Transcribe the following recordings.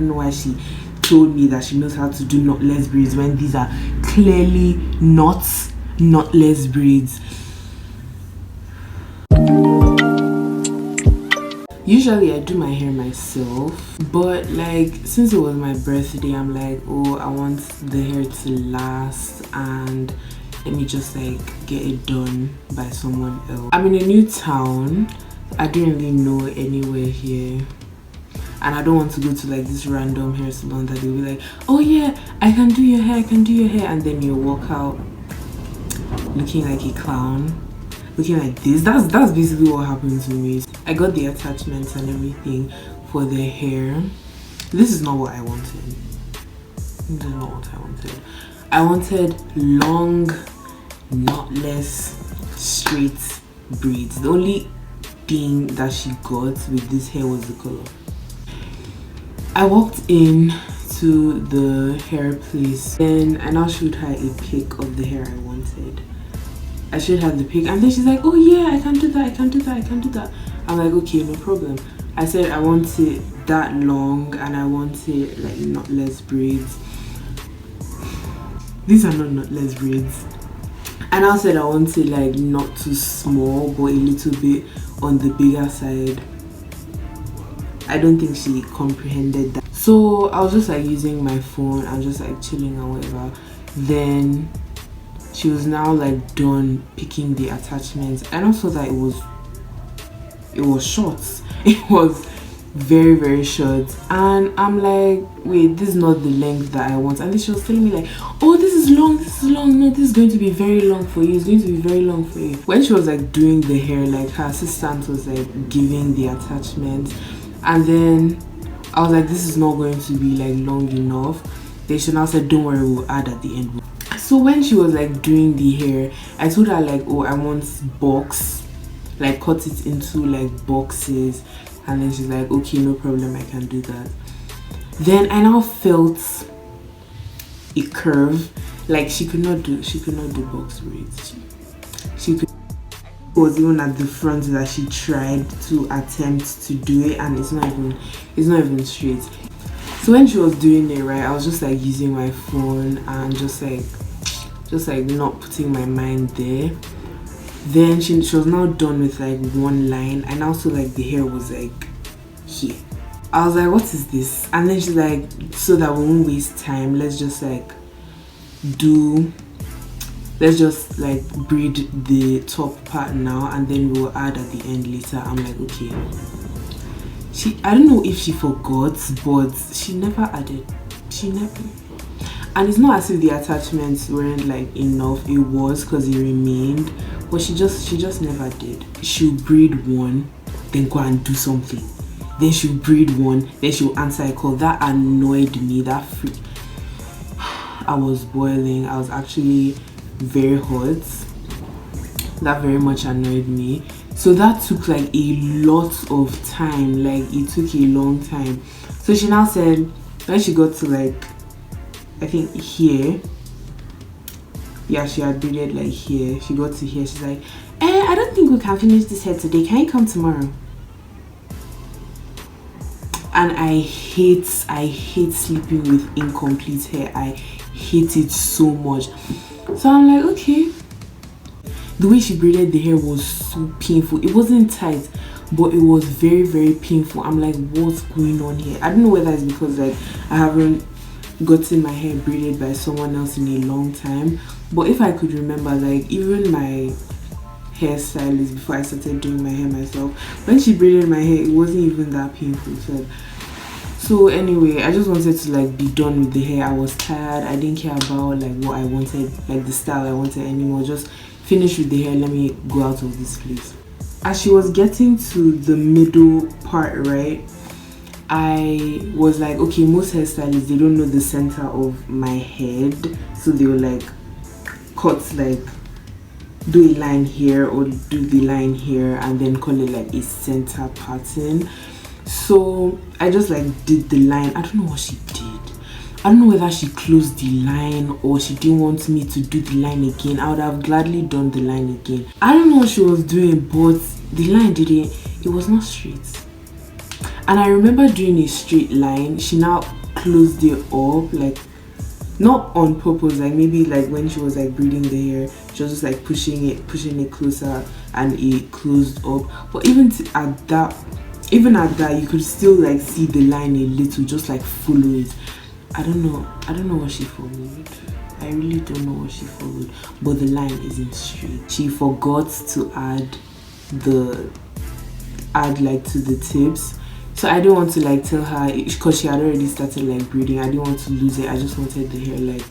don't know why she told me that she knows how to do knotless braids when these are clearly not knotless braids. Usually I do my hair myself, but like since it was my birthday, I'm like, oh, I want the hair to last and let me just like get it done by someone else. I'm in a new town. I don't really know anywhere here, and I don't want to go to like this random hair salon that they'll be like, oh yeah, I can do your hair, and then you walk out looking like a clown, looking like this. That's basically what happened to me. I got the attachments and everything for the hair. This is not what I wanted. This is not what I wanted. I wanted long, knotless, straight braids. The only thing that she got with this hair was the color. I walked in to the hair place and I now showed her a pic of the hair I wanted. I showed her the pic and then she's like, oh yeah, I can do that. I'm like, okay, no problem. I said I want it that long and I want it like knotless braids. These are not knotless braids. And I said I want it like not too small but a little bit on the bigger side. I don't think she comprehended that. So I was just like using my phone and just like chilling or whatever. Then she was now like done picking the attachments and also that it was short. It was very, very short, and I'm like, wait, this is not the length that I want. And then she was telling me like, oh, this is long, no, this is going to be very long for you, it's going to be very long for you. When she was like doing the hair, like her assistant was like giving the attachments, and then I was like, this is not going to be like long enough. Then she now said, don't worry, we'll add at the end. So when she was like doing the hair, I told her like, oh, I want box, like cut it into like boxes. And then she's like, okay, no problem, I can do that. Then I now felt a curve, like she could not do box braids. She could. It was even at the front that she tried to attempt to do it, and it's not even straight. So when she was doing it, right, I was just like using my phone and just like not putting my mind there. Then she was now done with like one line, and also like the hair was like here. I was like, what is this? And then she's like, so that we won't waste time, let's just like braid the top part now and then we'll add at the end later. I'm like, okay. I don't know if she forgot, but she never added. And it's not as if the attachments weren't like enough. It was, because it remained, but she just never did. She'll braid one, then go and do something. Then she'll braid one, then she'll answer a call. That annoyed me. I was boiling. I was actually very hot. That very much annoyed me. So that took like a lot of time. Like it took a long time. So she now said, when she got to like, I think here, yeah, she had braided like here. She got to here, she's like, I don't think we can finish this hair today, can you come tomorrow? And I hate sleeping with incomplete hair. I hate it so much. So I'm like, okay. The way she braided the hair was so painful. It wasn't tight, but it was very, very painful. I'm like, what's going on here? I don't know whether it's because like I haven't gotten my hair braided by someone else in a long time, but if I could remember, like even my hairstylist, before I started doing my hair myself, when she braided my hair, it wasn't even that painful. So anyway, I just wanted to like be done with the hair. I was tired. I didn't care about like what I wanted, like the style I wanted anymore. Just finish with the hair, let me go out of this place. As she was getting to the middle part, right, I was like, okay, most hairstylists, they don't know the center of my head, so they will like cut, like do a line here or do the line here and then call it like a center pattern. So I just like did the line. I don't know what she did. I don't know whether she closed the line or she didn't want me to do the line again. I would have gladly done the line again. I don't know what she was doing, but the line it was not straight. And I remember doing a straight line. She now closed it up, like not on purpose, like maybe like when she was like braiding the hair, she was just like pushing it closer and it closed up. But even at that you could still like see the line a little, just like follow it. I don't know what she followed. I really don't know what she followed, but the line isn't straight. She forgot to add like to the tips. So I didn't want to like tell her, because she had already started like braiding. I didn't want to lose it. I just wanted the hair like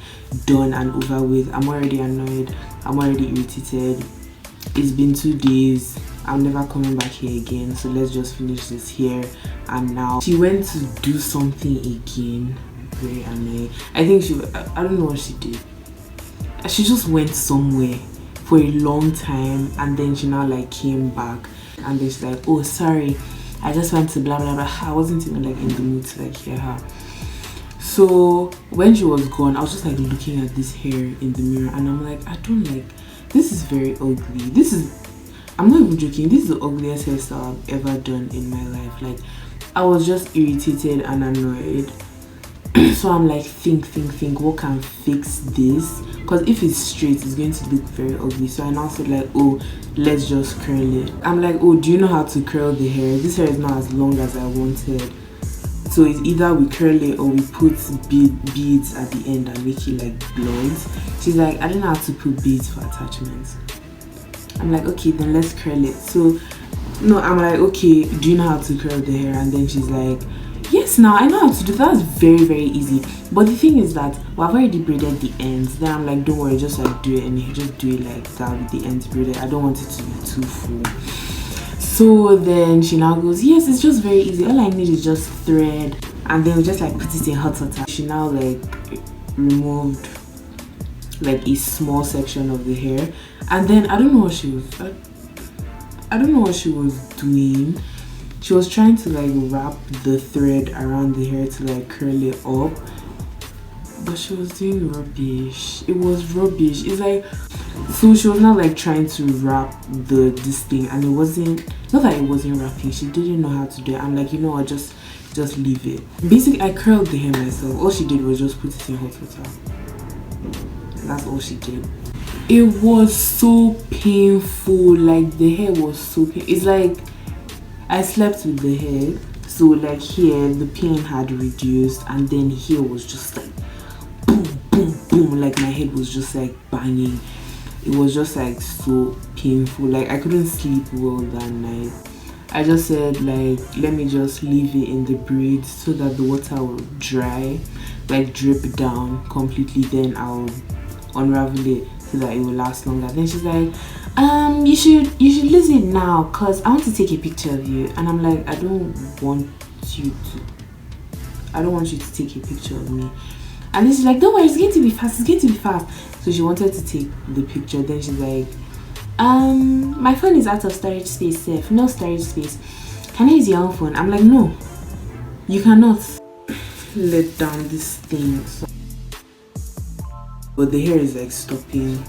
done and over with. I'm already annoyed. I'm already irritated. It's been 2 days. I'm never coming back here again. So let's just finish this here and now. She went to do something again. Very annoying. I think I don't know what she did. She just went somewhere for a long time and then she now like came back and then she's like, oh sorry, I just went to blah blah blah. I wasn't even like in the mood to like hear her. So when she was gone, I was just like looking at this hair in the mirror and I'm like, I don't like, this is very ugly. I'm not even joking, this is the ugliest hairstyle I've ever done in my life. Like I was just irritated and annoyed. So I'm like, think what can fix this, because if it's straight it's going to look very ugly. So I now said like, oh, let's just curl it. I'm like, oh, do you know how to curl the hair? This hair is not as long as I wanted, so it's either we curl it or we put beads at the end and make it like blonde. She's like, I don't know how to put beads for attachments. I'm like, okay, then let's curl it. So no, I'm like, okay, do you know how to curl the hair? And then she's like, yes, now I know how to do that. That's very easy. But the thing is that, well, I've already braided the ends. Then I'm like, don't worry, just like do it, and you just do it like that with the ends braided. I don't want it to be too full. So then she now goes, yes, it's just very easy. All I need is just thread, and then we just like put it in hot water. She now like removed like a small section of the hair, and then I don't know what she was. I don't know what she was doing. She was trying to like wrap the thread around the hair to like curl it up, but she was doing rubbish. It was rubbish. It's like, so she was not like trying to wrap this thing, and it wasn't, not that it wasn't wrapping, she didn't know how to do it. I'm like, you know what, just leave it. Basically I curled the hair myself. All she did was just put it in hot water. That's all she did. It was so painful. Like the hair was so painful. It's like I slept with the hair, so like here the pain had reduced, and then here was just like boom, like my head was just like banging. It was just like so painful. Like I couldn't sleep well that night. I just said like, let me just leave it in the braids so that the water will dry, like drip down completely, then I'll unravel it so that it will last longer. Then she's like, you should lose it now because I want to take a picture of you. And I'm like, I don't want you to take a picture of me. And then she's like, don't worry, it's going to be fast. So she wanted to take the picture. Then she's like, my phone is out of storage space, safe. No storage space. Can I use your own phone? I'm like, no, you cannot. Let down this thing. But the hair is like stopping.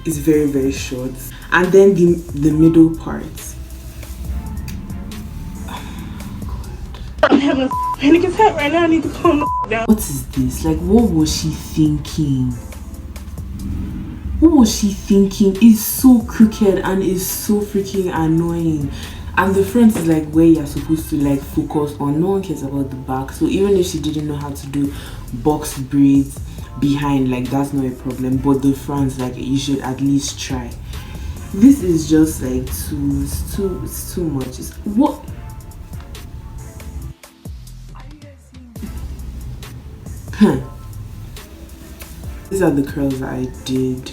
It's very short, and then the middle part. I'm having a panic attack right now. I need to calm down. What is this? Like, what was she thinking? It's so crooked and it's so freaking annoying. And the front is like where you're supposed to like focus on. No one cares about the back. So even if she didn't know how to do box braids behind, like that's not a problem, but the front, like you should at least try. This is just like it's too much. It's what these are the curls that I did,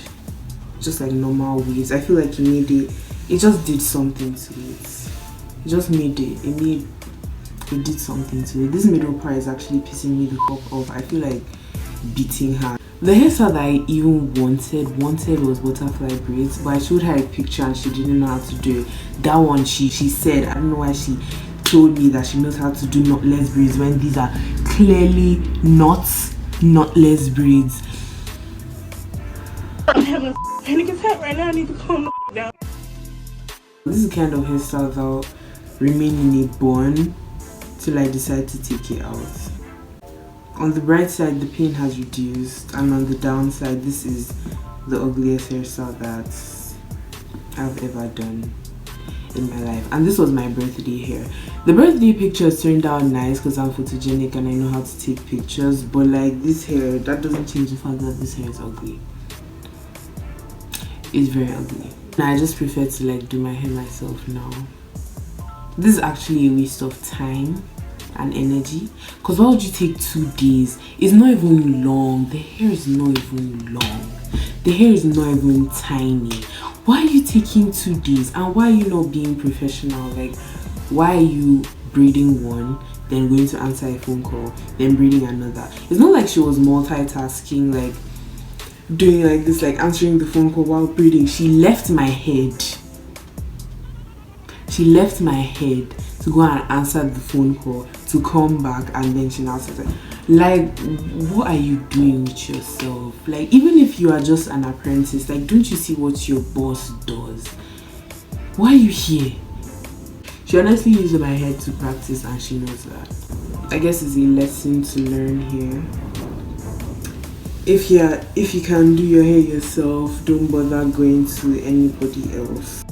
just like normal waves. I feel like it just did something to it. It just made it did something to it. This middle part is actually pissing me the fuck off. I feel like beating her. The hairstyle that I even wanted was butterfly braids, but I showed her a picture and she didn't know how to do it. That one she said, I don't know why she told me that she knows how to do knotless braids when these are clearly not knotless braids. I'm having a panic attack right now. I need to calm down. This is the kind of hairstyle that remain in a bun till I decide to take it out. On the bright side, the pain has reduced, and on the downside, this is the ugliest hairstyle that I've ever done in my life. And this was my birthday hair. The birthday pictures turned out nice because I'm photogenic and I know how to take pictures, but like this hair, that doesn't change the fact that this hair is ugly. It's very ugly. And I just prefer to like do my hair myself now. This is actually a waste of time and energy, because why would you take 2 days? It's not even long. The hair is not even long. The hair is not even tiny. Why are you taking 2 days? And why are you not being professional? Like, why are you braiding one, then going to answer a phone call, then braiding another? It's not like she was multitasking, like doing like this, like answering the phone call while braiding. She left my head. She left my head to go and answer the phone call, to come back, and then she now said, like, what are you doing with yourself? Like, even if you are just an apprentice, like, don't you see what your boss does? Why are you here? She honestly used my head to practice, and she knows that. I guess it's a lesson to learn here. If you can do your hair yourself, don't bother going to anybody else.